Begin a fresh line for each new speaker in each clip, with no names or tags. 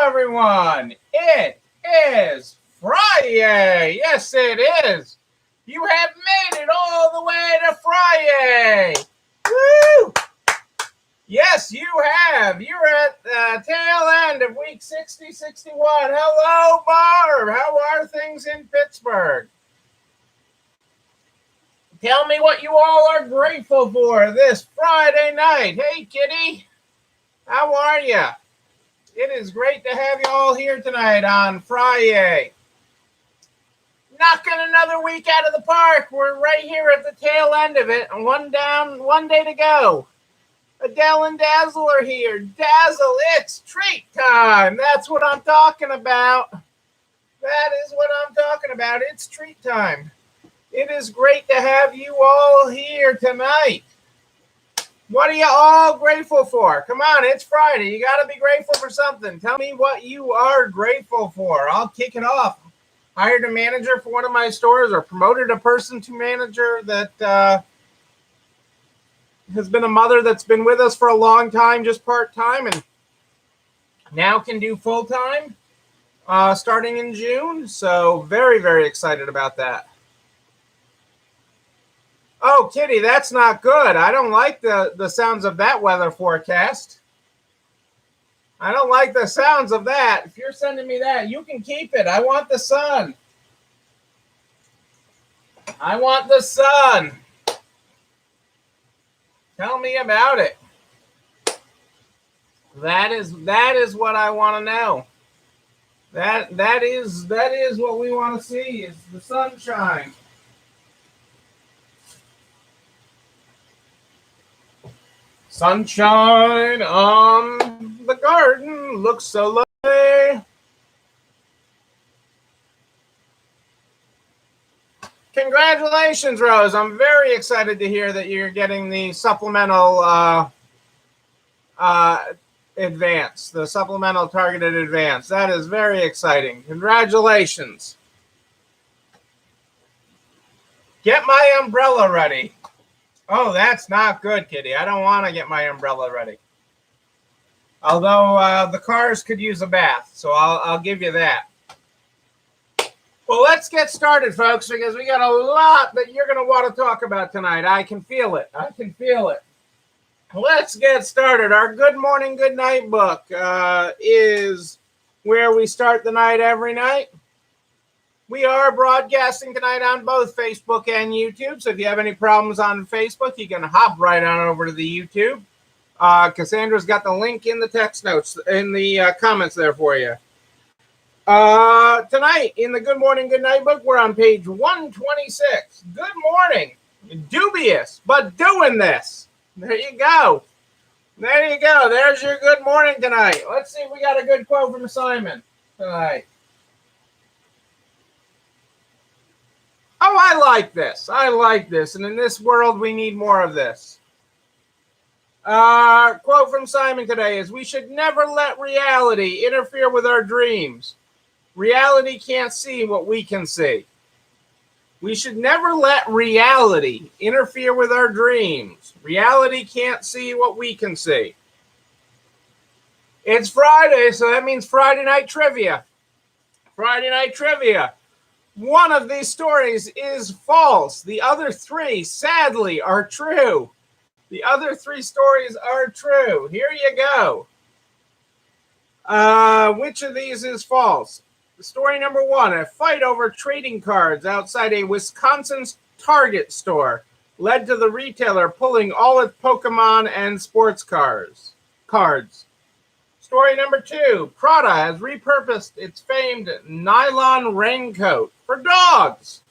everyone. It is Friday. Yes, it is. You have made it all the way to Friday. Woo! Yes, you have. You're at the tail end of week 60, 61. Hello, Barb. How are things in Pittsburgh? Tell me what you all are grateful for this Friday night. Hey, Kitty. How are you? It is great to have you all here tonight on Friday. Knocking another week out of the park. We're right here at the tail end of it. One down, one day to go. Adele and Dazzle are here. Dazzle, it's treat time. That's what I'm talking about. That is what I'm talking about. It's treat time. It is great to have you all here tonight. What are you all grateful for? Come on, it's Friday. You got to be grateful for something. Tell me what you are grateful for. I'll kick it off. Hired a manager for one of my stores, or promoted a person to manager that has been a mother that's been with us for a long time, just part-time, and now can do full-time starting in June. So very, very excited about that. Oh, Kitty, that's not good. I don't like the sounds of that weather forecast. I don't like the sounds of that. If you're sending me that, you can keep it. I want the sun. I want the sun. Tell me about it. That is what I want to know. That is what we want to see, is the sunshine. Sunshine on the garden looks so lovely. Congratulations, Rose. I'm very excited to hear that you're getting the supplemental advance, the supplemental targeted advance. That is very exciting. Congratulations. Get my umbrella ready. Oh, that's not good, Kitty. I don't want to get my umbrella ready. Although the cars could use a bath, so I'll give you that. Well, let's get started, folks, because we got a lot that you're going to want to talk about tonight. I can feel it. I can feel it. Let's get started. Our Good Morning, Good Night book is where we start the night every night. We are broadcasting tonight on both Facebook and YouTube. So if you have any problems on Facebook, you can hop right on over to the YouTube. Cassandra's got the link in the text notes, in the comments there for you. Tonight in the Good Morning, Good Night book, we're on page 126. Good morning. Dubious, but doing this. There you go. There you go. There's your good morning tonight. Let's see if we got a good quote from Simon tonight. Oh, I like this. I like this. And in this world, we need more of this. Quote from Simon today is, we should never let reality interfere with our dreams. Reality can't see what we can see. We should never let reality interfere with our dreams. Reality can't see what we can see. It's Friday, so that means Friday night trivia. Friday night trivia. One of these stories is false. The other three, sadly, are true. The other three stories are true. Here you go. Which of these is false? Story number one, a fight over trading cards outside a Wisconsin Target store led to the retailer pulling all its Pokemon and sports cards. Story number two, Prada has repurposed its famed nylon raincoat for dogs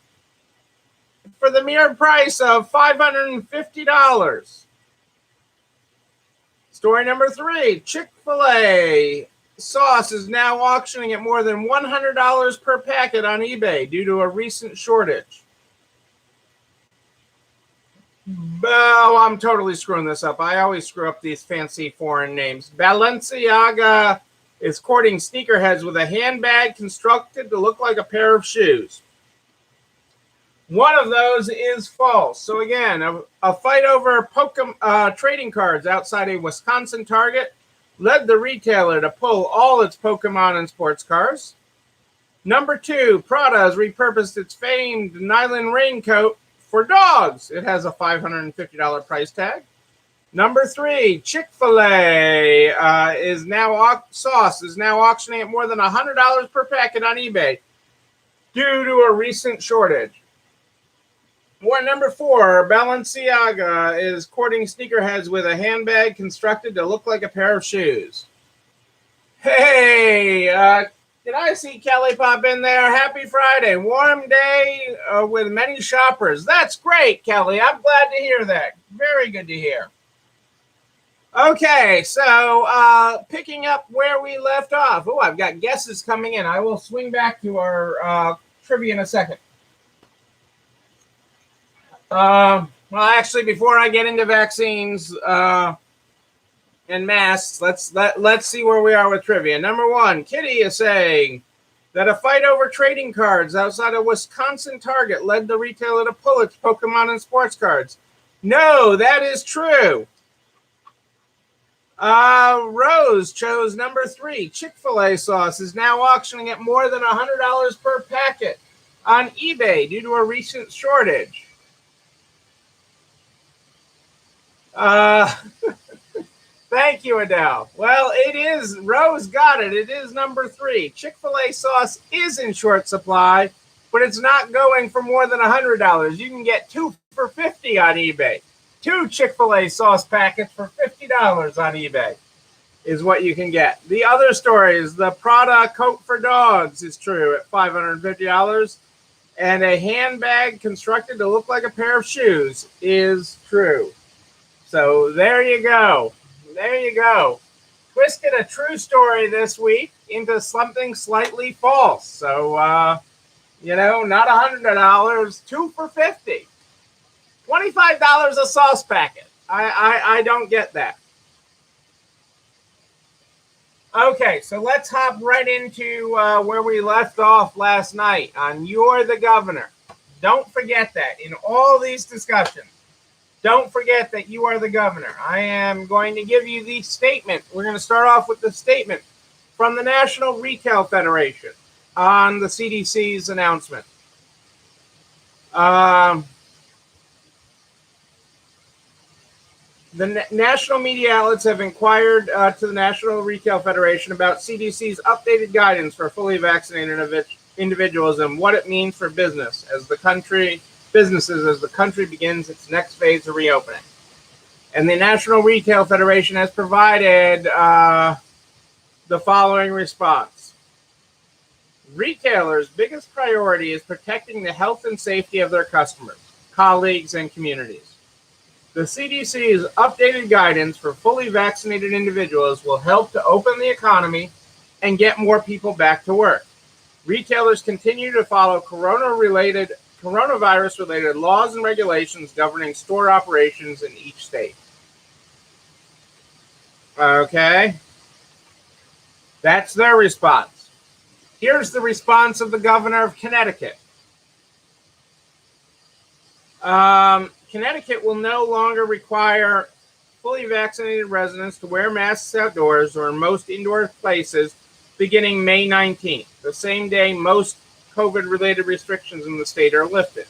for the mere price of $550. Story number three, Chick-fil-A sauce is now auctioning at more than $100 per packet on eBay due to a recent shortage. Oh, I'm totally screwing this up. I always screw up these fancy foreign names. Balenciaga is courting sneakerheads with a handbag constructed to look like a pair of shoes. One of those is false. So again, a fight over trading cards outside a Wisconsin Target led the retailer to pull all its Pokemon and sports cars. Number 2, Prada has repurposed its famed nylon raincoat for dogs. It has a $550 price tag. Number 3, Chick-fil-A sauce is now auctioning at more than $100 per packet on eBay due to a recent shortage. Number 4, Balenciaga is courting sneakerheads with a handbag constructed to look like a pair of shoes. Hey, did I see Kelly pop in there? Happy Friday. Warm day with many shoppers. That's great, Kelly. I'm glad to hear that. Very good to hear. Okay, so picking up where we left off. Oh, I've got guesses coming in. I will swing back to our trivia in a second. Well, actually, before I get into vaccines and masks, let's see where we are with trivia. Number 1, Kitty is saying that a fight over trading cards outside of Wisconsin Target led the retailer to pull its Pokemon and sports cards. No, that is true. Rose chose number 3. Chick-fil-A sauce is now auctioning at more than $100 per packet on eBay due to a recent shortage. Thank you, Adele. Well, it is. Rose got it. It is number 3. Chick-fil-A sauce is in short supply, but it's not going for more than $100. You can get 2 for $50 on eBay. 2 Chick-fil-A sauce packets for $50 on eBay is what you can get. The other story is the Prada coat for dogs is true at $550. And a handbag constructed to look like a pair of shoes is true. So there you go. There you go. Twisted a true story this week into something slightly false. So, not $100, 2 for $50. $25 a sauce packet. I don't get that. Okay, so let's hop right into where we left off last night on You're the Governor. Don't forget that in all these discussions. Don't forget that you are the governor. I am going to give you the statement. We're going to start off with the statement from the National Retail Federation on the CDC's announcement. The national media outlets have inquired to the National Retail Federation about CDC's updated guidance for fully vaccinated individuals and what it means for businesses as the country begins its next phase of reopening. And the National Retail Federation has provided the following response. Retailers' biggest priority is protecting the health and safety of their customers, colleagues, and communities. The CDC's updated guidance for fully vaccinated individuals will help to open the economy and get more people back to work. Retailers continue to follow coronavirus-related laws and regulations governing store operations in each state. Okay. That's their response. Here's the response of the governor of Connecticut. Connecticut will no longer require fully vaccinated residents to wear masks outdoors or in most indoor places beginning May 19th, the same day most COVID-related restrictions in the state are lifted.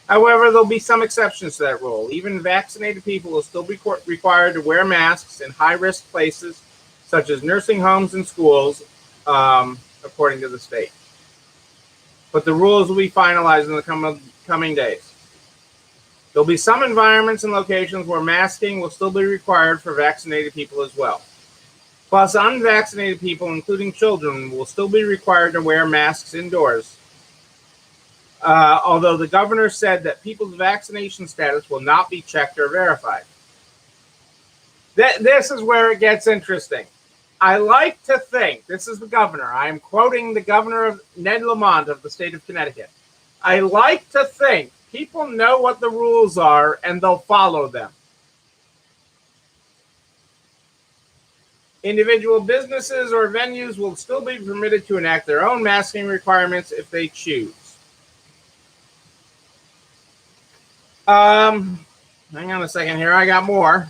However, there'll be some exceptions to that rule. Even vaccinated people will still be required to wear masks in high-risk places such as nursing homes and schools, according to the state. But the rules will be finalized in the coming days. There'll be some environments and locations where masking will still be required for vaccinated people as well. Plus, unvaccinated people, including children, will still be required to wear masks indoors. Although the governor said that people's vaccination status will not be checked or verified. This is where it gets interesting. I like to think, this is the governor, I am quoting the governor of Ned Lamont of the state of Connecticut. I like to think people know what the rules are and they'll follow them. Individual businesses or venues will still be permitted to enact their own masking requirements if they choose. Hang on a second here. I got more.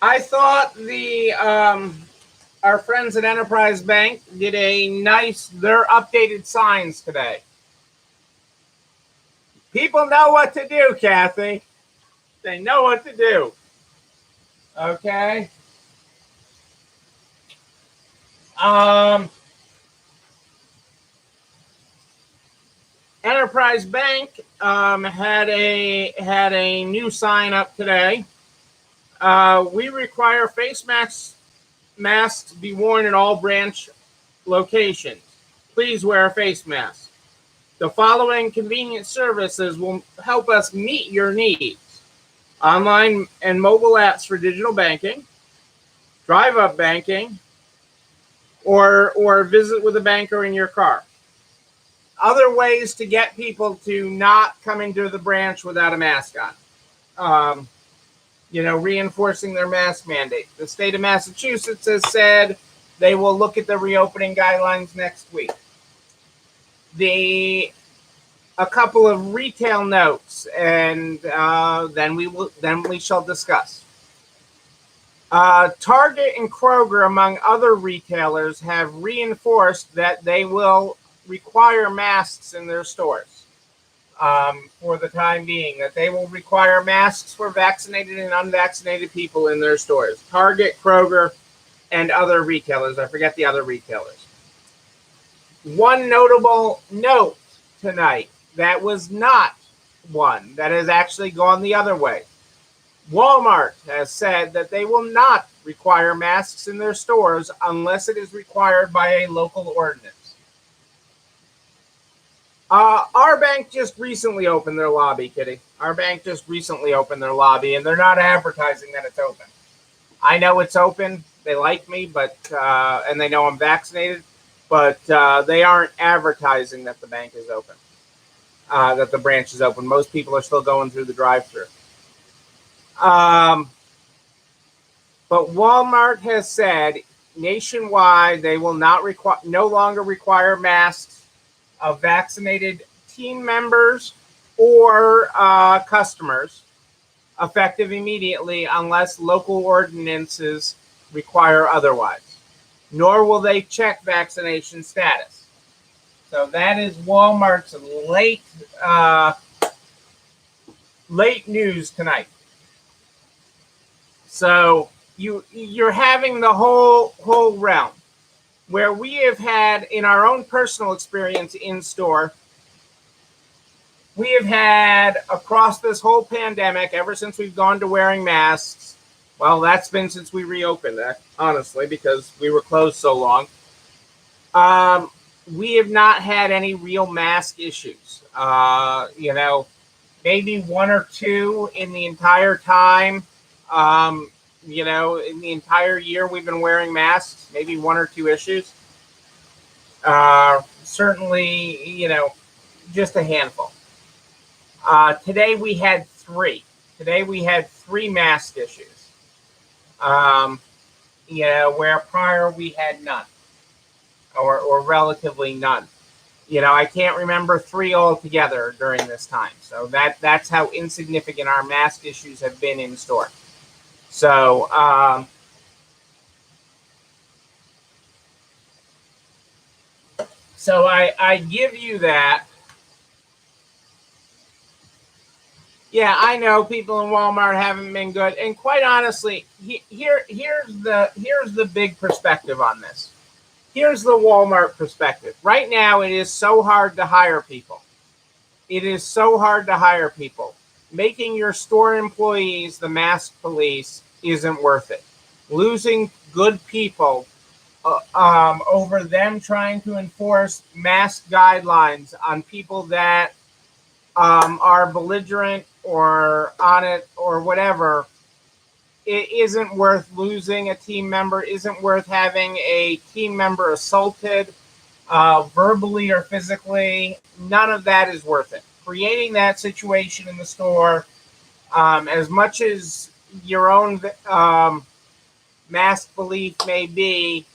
I thought our friends at Enterprise Bank did their updated signs today. People know what to do, Kathy. They know what to do. Okay. Enterprise Bank had a new sign up today. We require face masks be worn in all branch locations. Please wear a face mask. The following convenient services will help us meet your needs: online and mobile apps for digital banking, drive-up banking, or visit with a banker in your car. Other ways to get people to not come into the branch without a mask on. Reinforcing their mask mandate. The state of Massachusetts has said they will look at the reopening guidelines next week. A couple of retail notes, and then we shall discuss. Target and Kroger, among other retailers, have reinforced that they will require masks in their stores for the time being, that they will require masks for vaccinated and unvaccinated people in their stores. Target, Kroger, and other retailers. I forget the other retailers. One notable note tonight that was not one that has actually gone the other way. Walmart has said that they will not require masks in their stores unless it is required by a local ordinance. Our bank just recently opened their lobby, Kitty. Our bank just recently opened their lobby, and they're not advertising that it's open. I know it's open. They like me, and they know I'm vaccinated, but they aren't advertising that the bank is open, that the branch is open. Most people are still going through the drive-thru. But Walmart has said nationwide they will no longer require masks of vaccinated team members or customers, effective immediately unless local ordinances require otherwise. Nor will they check vaccination status. So that is Walmart's late news tonight. So you're having the whole realm where we have had, in our own personal experience in store, we have had across this whole pandemic, ever since we've gone to wearing masks. Well, that's been since we reopened, honestly, because we were closed so long. We have not had any real mask issues. Maybe one or two in the entire time. In the entire year we've been wearing masks, maybe one or two issues. Certainly, just a handful. Today we had three. Today we had three mask issues. Where prior we had none, or relatively none. I can't remember three altogether during this time. So that's how insignificant our mask issues have been in store. So, I give you that. Yeah, I know people in Walmart haven't been good, and quite honestly, here's the big perspective on this. Here's the Walmart perspective. Right now, it is so hard to hire people. It is so hard to hire people. Making your store employees the mask police isn't worth it. Losing good people over them trying to enforce mask guidelines on people that are belligerent or on it or whatever, it isn't worth losing a team member, isn't worth having a team member assaulted verbally or physically. None of that is worth it. Creating that situation in the store, as much as your own mask belief may be,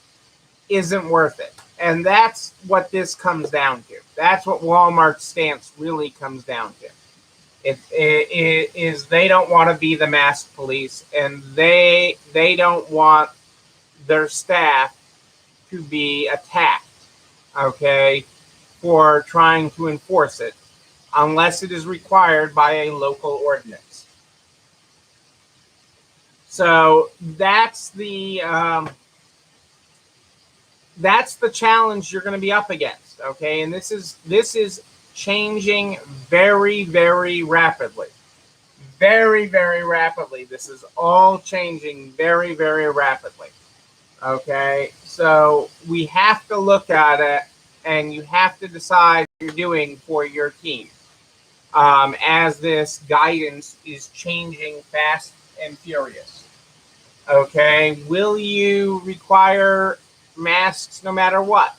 isn't worth it. And that's what this comes down to. That's what Walmart's stance really comes down to. It is they don't want to be the mask police, and they don't want their staff to be attacked, okay, for trying to enforce it, unless it is required by a local ordinance. So that's the challenge you're going to be up against, okay? And this is changing very, very rapidly. Very, very rapidly. This is all changing very, very rapidly. Okay? So we have to look at it, and you have to decide what you're doing for your team. As this guidance is changing fast and furious. Okay? Will you require masks no matter what?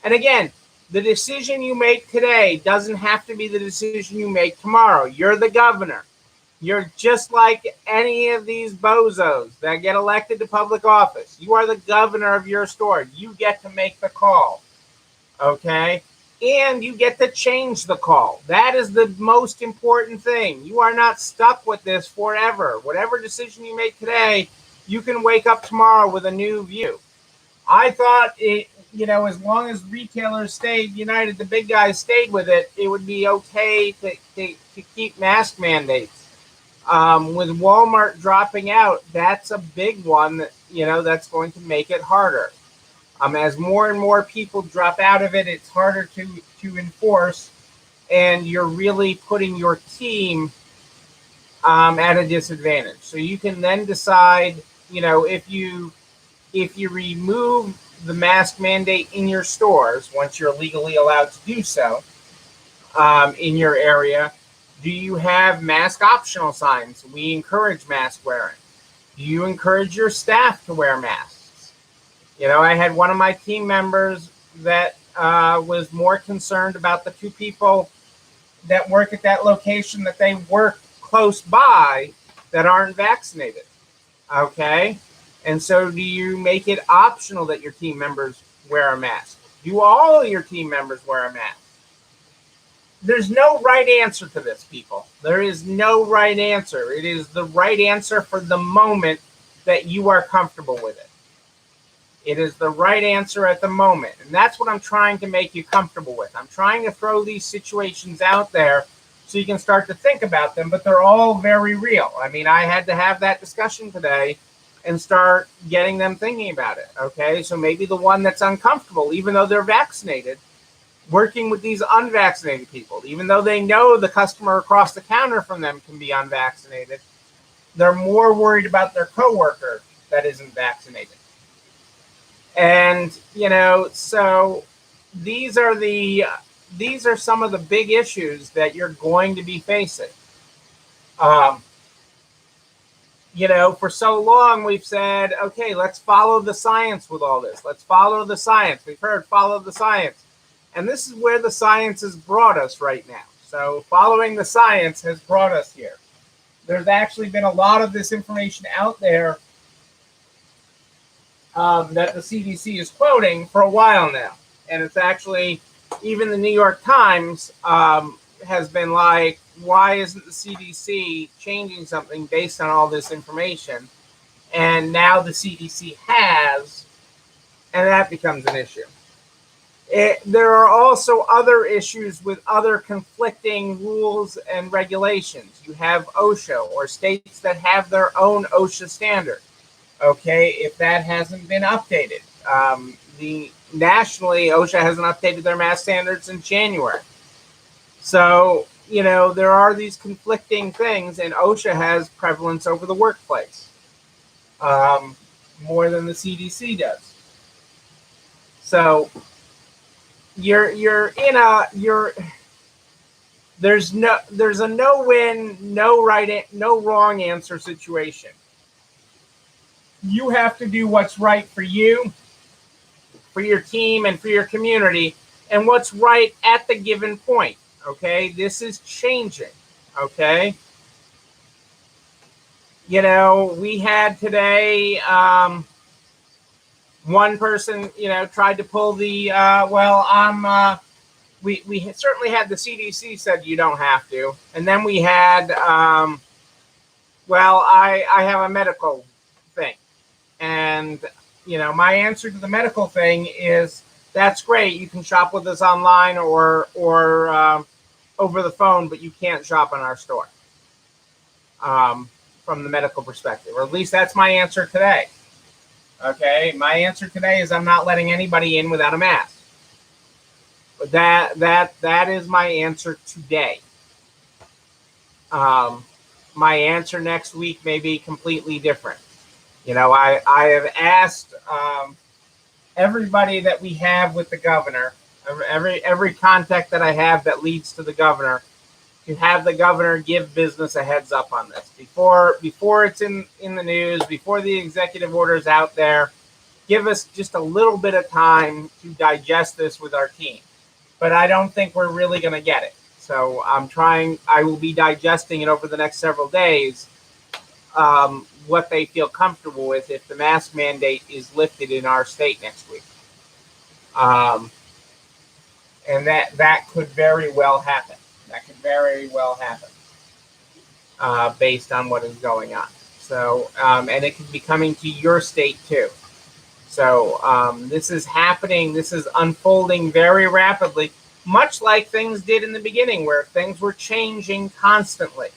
And again, the decision you make today doesn't have to be the decision you make tomorrow. You're the governor. You're just like any of these bozos that get elected to public office. You are the governor of your store. You get to make the call. Okay? And you get to change the call. That is the most important thing. You are not stuck with this forever. Whatever decision you make today, you can wake up tomorrow with a new view. I thought as long as retailers stayed united, the big guys stayed with it, it would be okay to keep mask mandates. With Walmart dropping out, that's a big one that's going to make it harder. As more and more people drop out of it, it's harder to enforce, and you're really putting your team at a disadvantage. So you can then decide, if you remove the mask mandate in your stores, once you're legally allowed to do so, in your area, do you have mask optional signs? We encourage mask wearing. Do you encourage your staff to wear masks? I had one of my team members that was more concerned about the two people that work at that location that they work close by that aren't vaccinated. Okay? And so do you make it optional that your team members wear a mask? Do all your team members wear a mask? There's no right answer to this, people. There is no right answer. It is the right answer for the moment that you are comfortable with it. It is the right answer at the moment. And that's what I'm trying to make you comfortable with. I'm trying to throw these situations out there so you can start to think about them, but they're all very real. I mean, I had to have that discussion today and start getting them thinking about it. Okay, so maybe the one that's uncomfortable, even though they're vaccinated, working with these unvaccinated people, even though they know the customer across the counter from them can be unvaccinated, they're more worried about their coworker that isn't vaccinated. And so these are some of the big issues that you're going to be facing. For so long we've said, okay, let's follow the science with all this. Let's follow the science. We've heard follow the science. And this is where the science has brought us right now. So following the science has brought us here. There's actually been a lot of this information out there that the CDC is quoting for a while now. And it's actually, even the New York Times has been like, why isn't the CDC changing something based on all this information? And now the CDC has, and that becomes an issue. There are also other issues with other conflicting rules and regulations. You have OSHA, or states that have their own OSHA standard. Okay, if that hasn't been updated. Nationally, OSHA hasn't updated their mask standards in January. So, there are these conflicting things, and OSHA has prevalence over the workplace more than the CDC does. So there's a no win, no right, no wrong answer situation. You have to do what's right for you, for your team, and for your community, and what's right at the given point. Okay, this is changing. Okay, we had today one person tried to pull the we certainly had the CDC said you don't have to, and then we had well, I have a medical thing, and my answer to the medical thing is that's great. You can shop with us online or over the phone, but you can't shop in our store from the medical perspective, or at least that's my answer today. Okay, my answer today is I'm not letting anybody in without a mask. But that is my answer today. My answer next week may be completely different. I have asked everybody that we have with the governor, every contact that I have that leads to the governor, to have the governor give business a heads up on this before it's in the news, before the executive order is out there. Give us just a little bit of time to digest this with our team. But I don't think we're really going to get it. So I will be digesting it over the next several days, what they feel comfortable with if the mask mandate is lifted in our state next week. And that could very well happen. That could very well happen based on what is going on. So, and it could be coming to your state too. So this is happening. This is unfolding very rapidly, much like things did in the beginning, where things were changing constantly.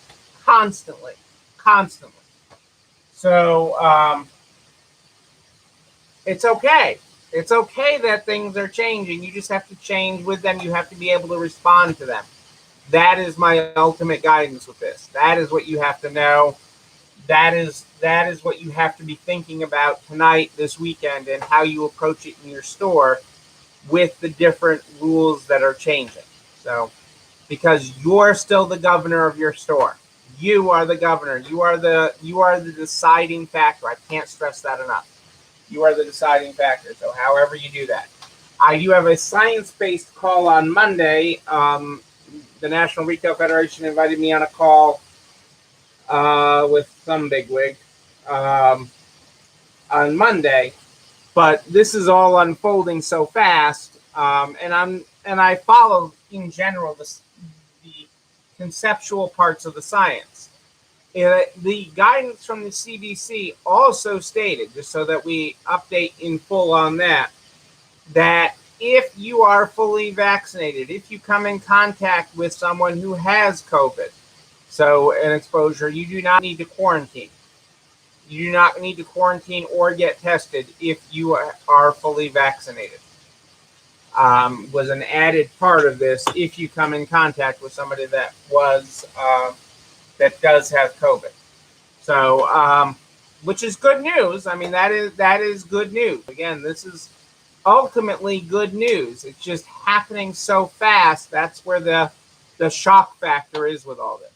So it's okay. It's okay that things are changing. You just have to change with them. You have to be able to respond to them. That is my ultimate guidance with this. That is what you have to know. That is what you have to be thinking about tonight, this weekend, and how you approach it in your store with the different rules that are changing. So, because you're still the governor of your store. You are the governor. You are the deciding factor. I can't stress that enough. You are the deciding factor. So however you do that. I do have a science-based call on Monday. The National Retail Federation invited me on a call with some bigwig on Monday, but this is all unfolding so fast, and I follow in general the conceptual parts of the science. The guidance from the CDC also stated, just so that we update in full on that if you are fully vaccinated, if you come in contact with someone who has COVID, so an exposure, you do not need to quarantine. You do not need to quarantine or get tested if you are fully vaccinated. Was an added part of this if you come in contact with somebody that does have COVID. So, which is good news. I mean, that is good news. Again, this is ultimately good news. It's just happening so fast. That's where the shock factor is with all this.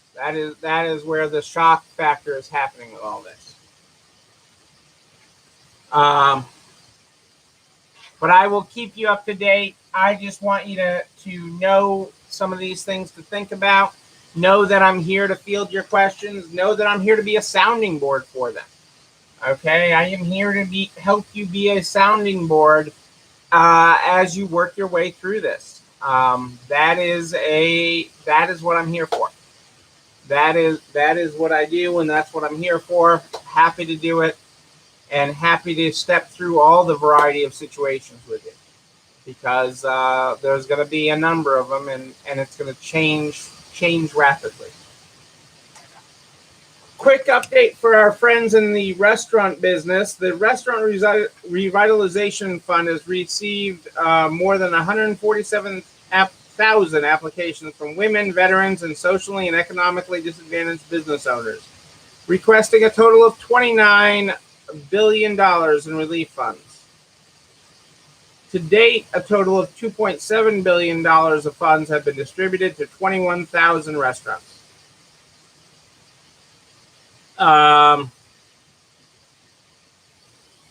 That is where the shock factor is happening with all this. But I will keep you up to date. I just want you to know some of these things to think about. Know that I'm here to field your questions. Know that I'm here to be a sounding board for them. Okay, I am here to help you be a sounding board as you work your way through this. That is what I'm here for. That is what I do, and that's what I'm here for. Happy to do it, and happy to step through all the variety of situations with you, because there's going to be a number of them, and it's going to change rapidly. Quick update for our friends in the restaurant business. The Restaurant Revitalization Fund has received more than 147,000 applications from women, veterans, and socially and economically disadvantaged business owners, requesting a total of $29 billion in relief funds. To date, a total of $2.7 billion of funds have been distributed to 21,000 restaurants. So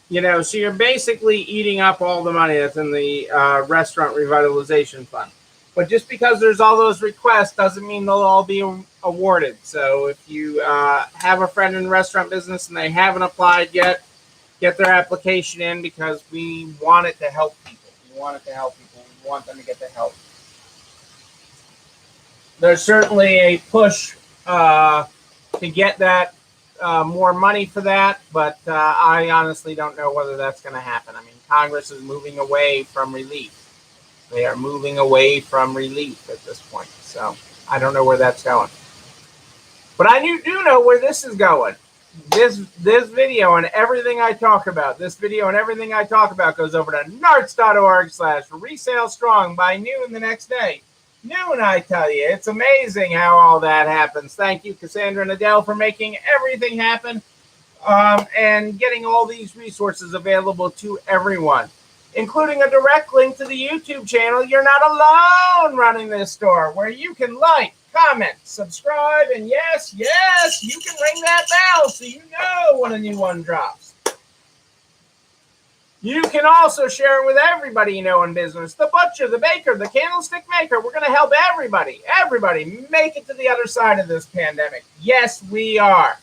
you're basically eating up all the money that's in the Restaurant Revitalization Fund. But just because there's all those requests doesn't mean they'll all be awarded. So if you have a friend in the restaurant business and they haven't applied yet, get their application in, because we want it to help people. We want them to get the help. there's certainly a push to get that more money for that, but I honestly don't know whether that's going to happen. I mean, Congress is moving away from relief. They are moving away from relief at this point, so I don't know where that's going. But I do know where this is going. This video and everything I talk about, goes over to narts.org/resale strong by noon the next day. Noon, I tell you. It's amazing how all that happens. Thank you, Cassandra and Adele, for making everything happen and getting all these resources available to everyone, including a direct link to the YouTube channel. You're not alone running this store, where you can like, comment, subscribe, and yes, you can ring that bell so you know when a new one drops. You can also share it with everybody you know in business. The butcher, the baker, the candlestick maker. We're going to help everybody make it to the other side of this pandemic. Yes, we are.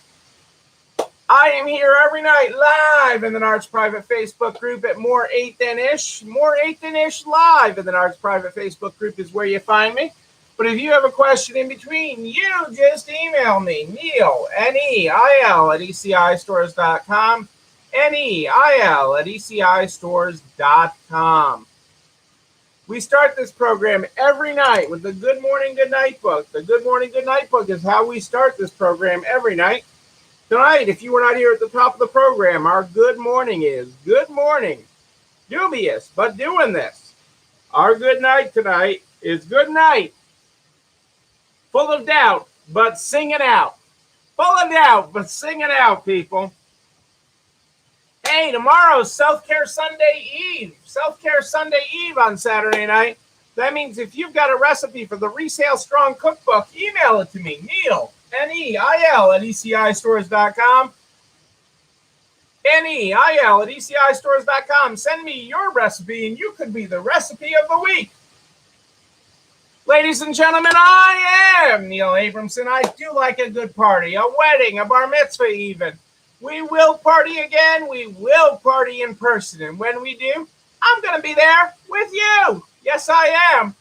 I am here every night live in the Narts private Facebook group at More 8 Than Ish. More 8 Than Ish live in the Narts private Facebook group is where you find me. But if you have a question in between, you just email me, Neil, Neil, at ECIstores.com, Neil at ECIstores.com. We start this program every night with the Good Morning, Good Night book. The Good Morning, Good Night book is how we start this program every night. Tonight, if you were not here at the top of the program, our good morning is good morning, dubious, but doing this. Our good night tonight is good night, full of doubt, but sing it out. Full of doubt, but sing it out, people. Hey, tomorrow's Self-Care Sunday Eve. Self-Care Sunday Eve on Saturday night. That means if you've got a recipe for the Resale Strong Cookbook, email it to me, Neil, Neil, at ECIstores.com. Neil at ECIstores.com. Send me your recipe, and you could be the recipe of the week. Ladies and gentlemen, I am Neil Abramson. I do like a good party, a wedding, a bar mitzvah even. We will party again. We will party in person. And when we do, I'm going to be there with you. Yes, I am.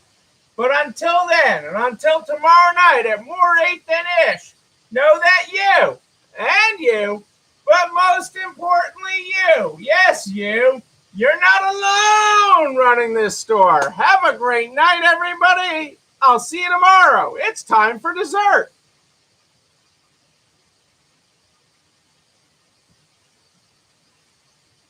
But until then, and until tomorrow night at More 8 Than Ish, know that you, and you, but most importantly you, yes, you're not alone running this store. Have a great night, everybody. I'll see you tomorrow. It's time for dessert.